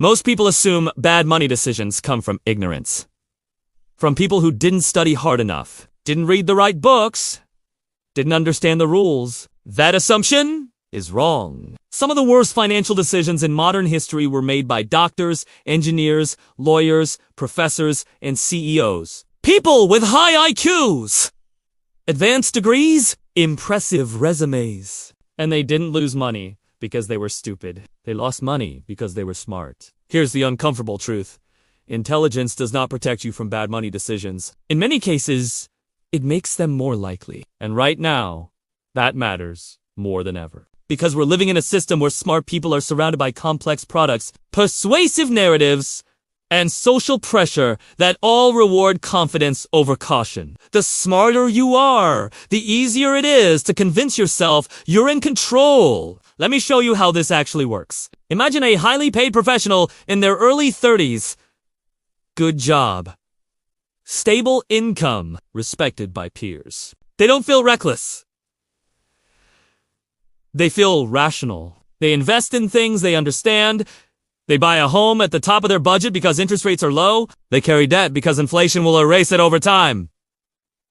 Most people assume bad money decisions come from ignorance. From people who didn't study hard enough, didn't read the right books, didn't understand the rules. That assumption is wrong. Some of the worst financial decisions in modern history were made by doctors, engineers, lawyers, professors, and CEOs. People with high IQs, advanced degrees, impressive resumes. And they didn't lose money because they were stupid. They lost money because they were smart. Here's the uncomfortable truth. Intelligence does not protect you from bad money decisions. In many cases, it makes them more likely. And right now, that matters more than ever. Because we're living in a system where smart people are surrounded by complex products, persuasive narratives, and social pressure that all reward confidence over caution. The smarter you are, the easier it is to convince yourself you're in control. Let me show you how this actually works. Imagine a highly paid professional in their early 30s. Good job. Stable income, respected by peers. They don't feel reckless. They feel rational. They invest in things they understand. They buy a home at the top of their budget because interest rates are low. They carry debt because inflation will erase it over time.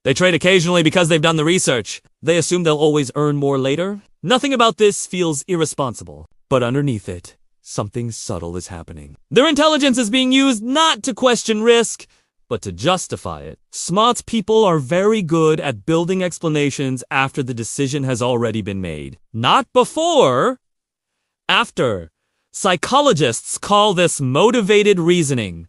They trade occasionally because they've done the research. They assume they'll always earn more later. Nothing about this feels irresponsible. But underneath it, something subtle is happening. Their intelligence is being used not to question risk, but to justify it. Smart people are very good at building explanations after the decision has already been made. Not before, after. Psychologists call this motivated reasoning.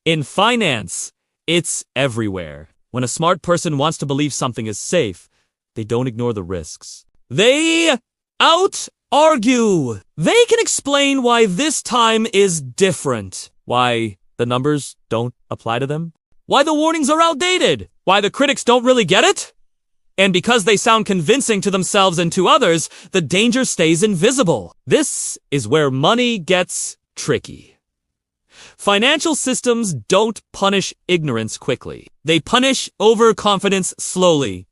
In finance, it's everywhere. When a smart person wants to believe something is safe, they don't ignore the risks. They out-argue. They can explain why this time is different. Why the numbers don't apply to them. Why the warnings are outdated. Why the critics don't really get it. And because they sound convincing to themselves and to others, the danger stays invisible. This is where money gets tricky. Financial systems don't punish ignorance quickly. They punish overconfidence slowly.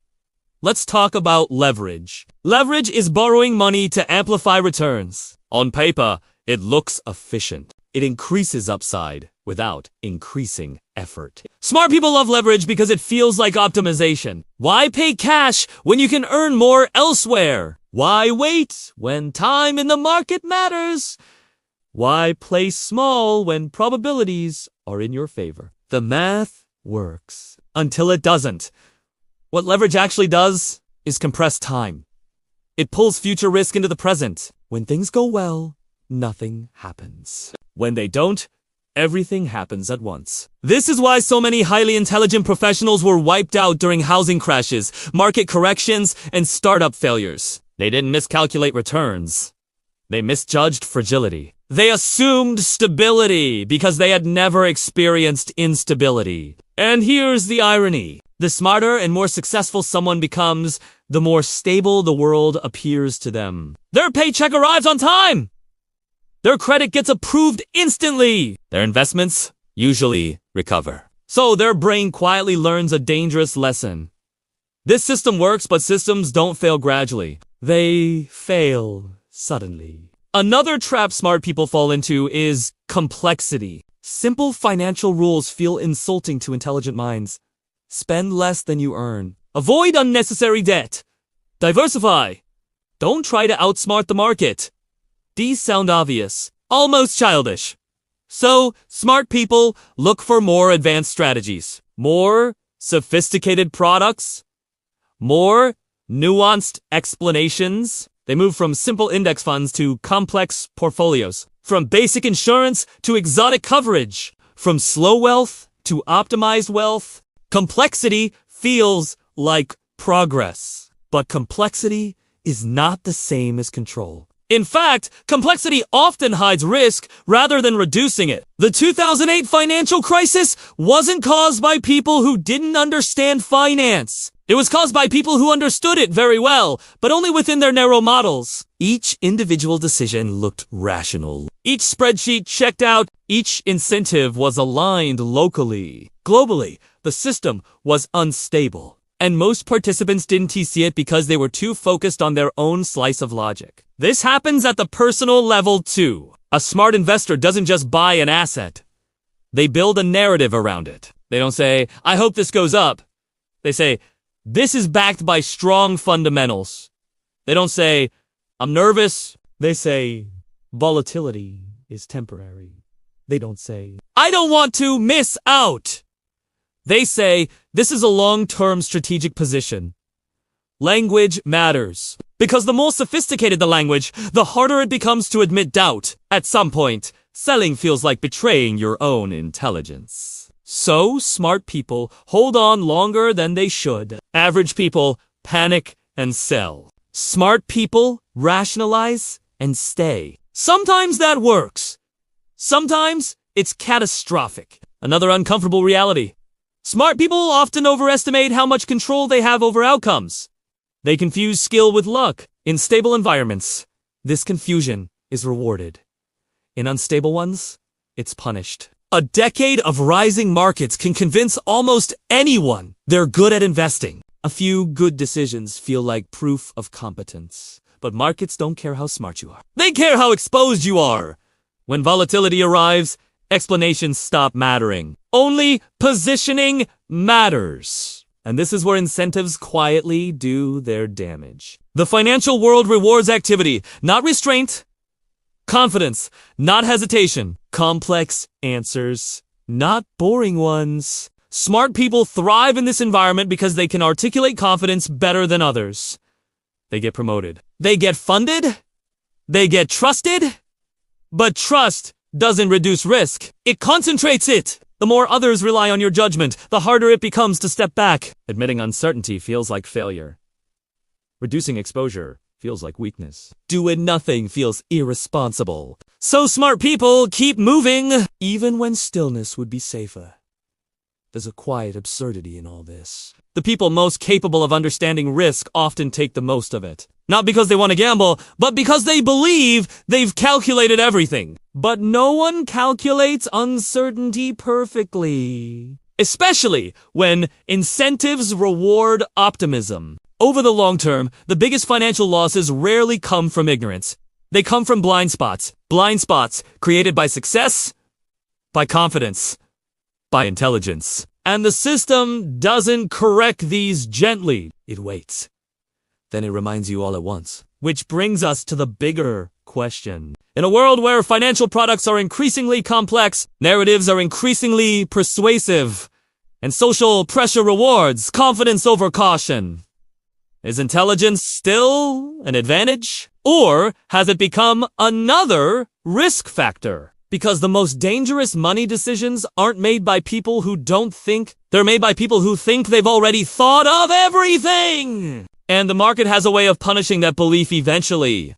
Let's talk about leverage. Leverage is borrowing money to amplify returns. On paper, it looks efficient. It increases upside without increasing effort. Smart people love leverage because it feels like optimization. Why pay cash when you can earn more elsewhere? Why wait when time in the market matters? Why play small when probabilities are in your favor? The math works until it doesn't. What leverage actually does is compress time. It pulls future risk into the present. When things go well, nothing happens. When they don't, everything happens at once. This is why so many highly intelligent professionals were wiped out during housing crashes, market corrections, and startup failures. They didn't miscalculate returns. They misjudged fragility. They assumed stability because they had never experienced instability. And here's the irony. The smarter and more successful someone becomes, the more stable the world appears to them. Their paycheck arrives on time. Their credit gets approved instantly. Their investments usually recover. So their brain quietly learns a dangerous lesson. This system works, but systems don't fail gradually. They fail suddenly. Another trap smart people fall into is complexity. Simple financial rules feel insulting to intelligent minds. Spend less than you earn. Avoid unnecessary debt. Diversify. Don't try to outsmart the market. These sound obvious, almost childish. So, smart people look for more advanced strategies, more sophisticated products, more nuanced explanations. They move from simple index funds to complex portfolios, from basic insurance to exotic coverage, from slow wealth to optimized wealth. Complexity feels like progress, but complexity is not the same as control. In fact, complexity often hides risk rather than reducing it. The 2008 financial crisis wasn't caused by people who didn't understand finance. It was caused by people who understood it very well, but only within their narrow models. Each individual decision looked rational. Each spreadsheet checked out. Each incentive was aligned locally. Globally, the system was unstable. And most participants didn't see it because they were too focused on their own slice of logic. This happens at the personal level too. A smart investor doesn't just buy an asset. They build a narrative around it. They don't say, I hope this goes up. They say, this is backed by strong fundamentals. They don't say, I'm nervous. They say, volatility is temporary. They don't say, I don't want to miss out. They say, this is a long-term strategic position. Language matters. Because the more sophisticated the language, the harder it becomes to admit doubt. At some point, selling feels like betraying your own intelligence. So, smart people hold on longer than they should. Average people panic and sell. Smart people rationalize and stay. Sometimes that works. Sometimes it's catastrophic. Another uncomfortable reality. Smart people often overestimate how much control they have over outcomes. They confuse skill with luck. In stable environments, this confusion is rewarded. In unstable ones, it's punished. A decade of rising markets can convince almost anyone they're good at investing. A few good decisions feel like proof of competence. But markets don't care how smart you are. They care how exposed you are. When volatility arrives, explanations stop mattering. Only positioning matters. And this is where incentives quietly do their damage. The financial world rewards activity, not restraint. Confidence, not hesitation. Complex answers, not boring ones. Smart people thrive in this environment because they can articulate confidence better than others. They get promoted. They get funded. They get trusted. But trust doesn't reduce risk. It concentrates it. The more others rely on your judgment, the harder it becomes to step back. Admitting uncertainty feels like failure. Reducing exposure feels like weakness. Doing nothing feels irresponsible. So smart people keep moving, even when stillness would be safer. There's a quiet absurdity in all this. The people most capable of understanding risk often take the most of it. Not because they want to gamble, but because they believe they've calculated everything. But no one calculates uncertainty perfectly. Especially when incentives reward optimism. Over the long term, the biggest financial losses rarely come from ignorance. They come from blind spots. Blind spots created by success, by confidence, by intelligence. And the system doesn't correct these gently. It waits. Then it reminds you all at once. Which brings us to the bigger question. In a world where financial products are increasingly complex, narratives are increasingly persuasive, and social pressure rewards confidence over caution, is intelligence still an advantage? Or has it become another risk factor? Because the most dangerous money decisions aren't made by people who don't think. They're made by people who think they've already thought of everything. And the market has a way of punishing that belief eventually.